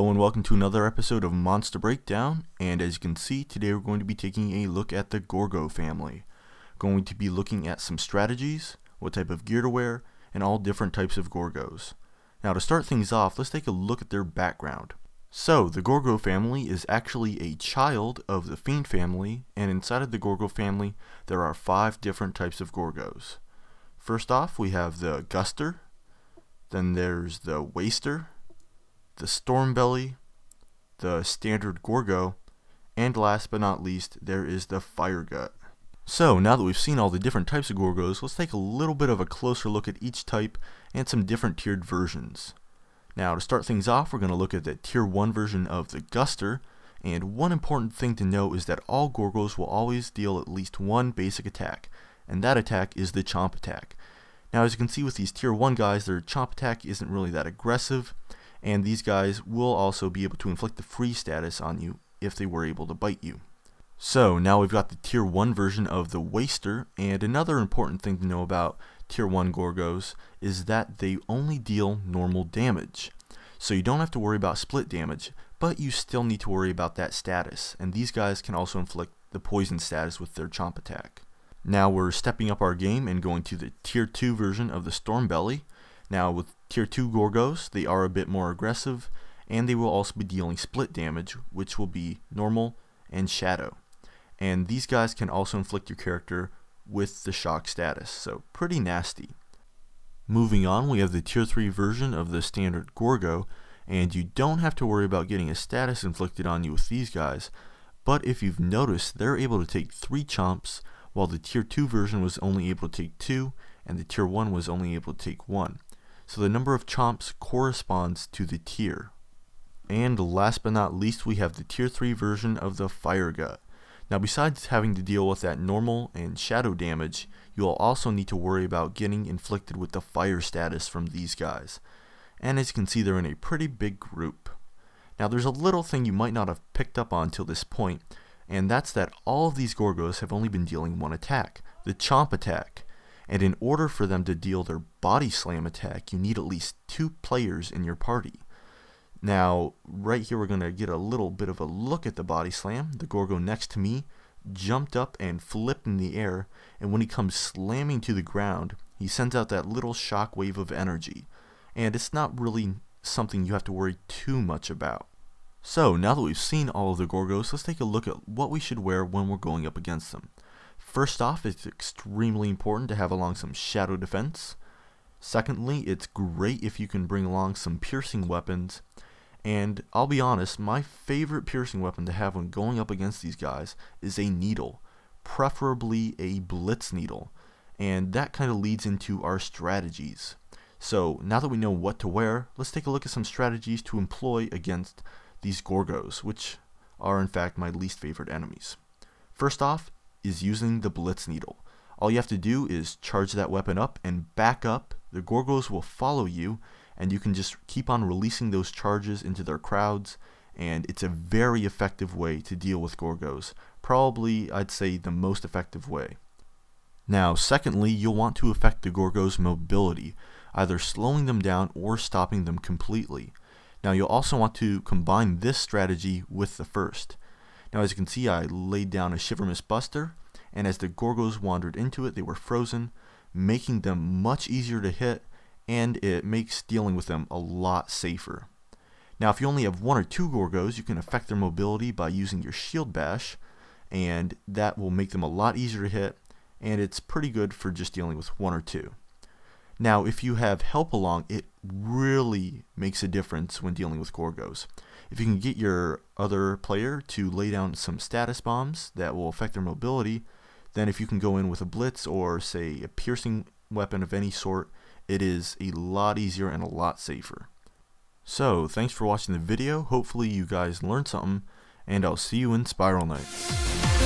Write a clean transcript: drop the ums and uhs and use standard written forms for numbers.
Hello and welcome to another episode of Monster Breakdown, and as you can see, today we're going to be taking a look at the Gorgo family. Going to be looking at some strategies, what type of gear to wear, and all different types of Gorgos. Now to start things off, let's take a look at their background. So, the Gorgo family is actually a child of the Fiend family, and inside of the Gorgo family, there are 5 different types of Gorgos. First off, we have the GUSTER, then there's the Waster, the Stormbelly, the Standard Gorgo, and last but not least, there is the FIREGUT. So, now that we've seen all the different types of Gorgos, let's take a little bit of a closer look at each type and some different tiered versions. Now, to start things off, we're going to look at the Tier 1 version of the GUSTER, and one important thing to note is that all Gorgos will always deal at least one basic attack, and that attack is the Chomp attack. Now, as you can see with these Tier 1 guys, their Chomp attack isn't really that aggressive, and these guys will also be able to inflict the freeze status on you if they were able to bite you. So now we've got the Tier 1 version of the Waster, and another important thing to know about Tier 1 Gorgos is that they only deal normal damage. So you don't have to worry about split damage, but you still need to worry about that status, and these guys can also inflict the poison status with their Chomp attack. Now we're stepping up our game and going to the Tier 2 version of the Stormbelly. Now with Tier 2 Gorgos, they are a bit more aggressive, and they will also be dealing split damage, which will be normal and shadow. And these guys can also inflict your character with the shock status, so pretty nasty. Moving on, we have the Tier 3 version of the Standard Gorgo, and you don't have to worry about getting a status inflicted on you with these guys, but if you've noticed, they're able to take 3 chomps, while the Tier 2 version was only able to take 2, and the Tier 1 was only able to take 1. So the number of chomps corresponds to the tier. And last but not least, we have the Tier 3 version of the FIREGUT. Now besides having to deal with that normal and shadow damage, you'll also need to worry about getting inflicted with the fire status from these guys. And as you can see, they're in a pretty big group. Now there's a little thing you might not have picked up on till this point, and that's that all of these Gorgos have only been dealing one attack, the Chomp attack. And in order for them to deal their body slam attack, you need at least 2 players in your party. Now, right here we're going to get a little bit of a look at the body slam. The Gorgo next to me jumped up and flipped in the air, and when he comes slamming to the ground, he sends out that little shock wave of energy. And it's not really something you have to worry too much about. So, now that we've seen all of the Gorgos, let's take a look at what we should wear when we're going up against them. First off, it's extremely important to have along some shadow defense. Secondly, it's great if you can bring along some piercing weapons. And I'll be honest, my favorite piercing weapon to have when going up against these guys is a needle, preferably a blitz needle. And that kind of leads into our strategies. So now that we know what to wear, let's take a look at some strategies to employ against these Gorgos, which are in fact my least favorite enemies. First off is using the blitz needle. All you have to do is charge that weapon up and back up. The Gorgos will follow you, and you can just keep on releasing those charges into their crowds, and it's a very effective way to deal with Gorgos. Probably, I'd say, the most effective way. Now, secondly, you'll want to affect the Gorgos' mobility, either slowing them down or stopping them completely. Now, you'll also want to combine this strategy with the first. Now, as you can see, I laid down a Shiver Mist Buster, and as the Gorgos wandered into it, they were frozen, making them much easier to hit, and it makes dealing with them a lot safer. Now, if you only have 1 or 2 Gorgos, you can affect their mobility by using your Shield Bash, and that will make them a lot easier to hit, and it's pretty good for just dealing with 1 or 2. Now, if you have help along, it really makes a difference when dealing with Gorgos. If you can get your other player to lay down some status bombs that will affect their mobility, then if you can go in with a blitz or, say, a piercing weapon of any sort, it is a lot easier and a lot safer. So, thanks for watching the video. Hopefully you guys learned something, and I'll see you in Spiral Knights.